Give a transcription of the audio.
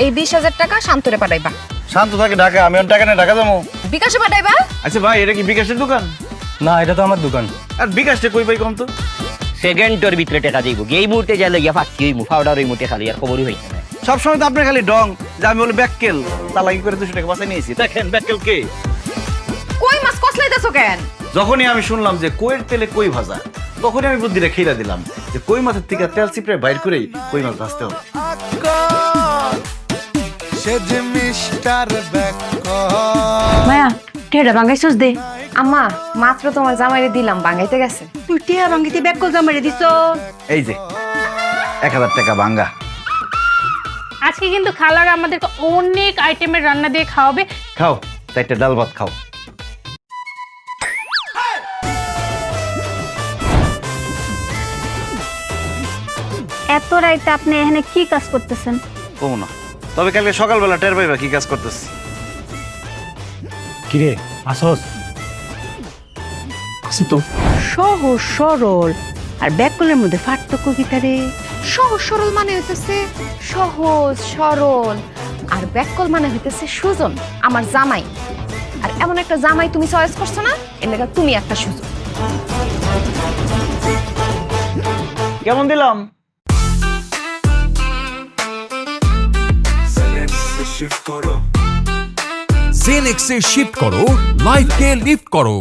এই 20,000 টাকা শান্তরে পাঠাইবা। শান্ত থাকে ঢাকা, আমি টাকা নিয়ে ঢাকা যাবো। বিকাশে পাঠাইবা? আচ্ছা ভাই, এটা কি বিকাশের দোকান? না, এটা তো আমার দোকান। আর বিকাশটা কই পাই কম তো? সেকেন্ডের ভিতরে টাকা দিব, এই মুহূর্তে যা লইয়া ফাঁকি হইমু, ফাউডার ওই মুহূর্তে খালি আর খবরই হইছে না। সবসময় তো আপনার খালি ডং, যে আমি বলে ব্যাককেল তালাকি করে 200 টাকা বাঁচাই নিয়েছি। দেখেন ব্যাককেল কে? কই মাছ কসলাইতেছো কেন? যখনই আমি শুনলাম যে কইয়ের তেলে কই ভাজা, তখনই আমি বুদ্ধিটা খেলা দিলাম যে কই মাছের থেকে তেল চিপড়ে বাইর করেই কই মাছ ভাজতে হবে। মায়া টেড়া বাঙ্গাইছস দে। আম্মা মাত্র তোমার জামাইরে দিলাম, বাঙাইতে গেছে। তুই টেড়া বাঙ্গিতে ব্যাককল জামাইরে দিছ। এই যে 1000 টাকা ভাঙ্গা। আজকে কিন্তু খালার আমাদেরকে অনেক আইটেমের রান্না দিয়ে খাওয়াবে। খাও, 4টা ডাল ভাত খাও। এত রাইতে আপনি এখানে কি কাজ করতেছেন? কমো না, তবে কালকে সকালবেলা টের পাইবা কি কাজ করতেছি। কিরে আসস? আসি তো। সহজ সরল আর ব্যাককলের মধ্যে পার্থক্য কি তারে? সহজ সরল মানে হইতেছে সহজ সরল, আর ব্যাককল মানে হইতেছে সুজন, আমার জামাই। আর এমন একটা জামাই তুমি চয়েস করছো না, এর লাগা তুমি একটা সুজন। কেমন দিলাম? জেনেক্সে শিফট করো, লাইফকে লিফট করো।